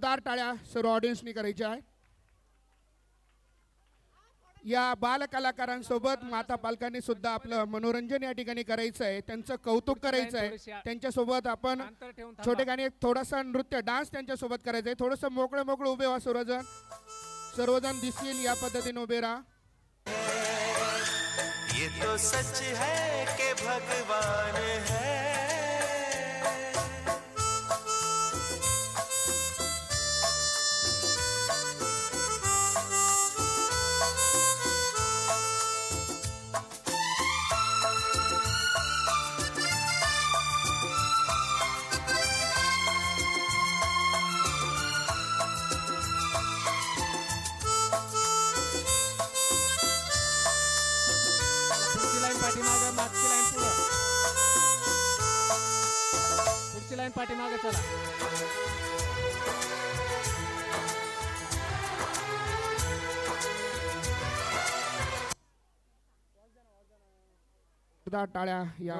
जोरदार टाळ्या सर्व ऑडियन्सनी करायच्या आहे. या बालकलाकारांसोबत माता पालकांनी सुद्धा आपलं मनोरंजन या ठिकाणी करायचं आहे, त्यांचं कौतुक करायचं आहे. त्यांच्यासोबत आपण छोटे गाणे थोडासा नृत्य डान्स त्यांच्यासोबत करायचं आहे. थोडंसं मोकळं मोकळं उभे व्हा सर्वजण दिसतील या पद्धतीने उभे राहा. ये तो सच है कि भगवान है. पुढची लाईन पाठीमागे चला. टाळ्या या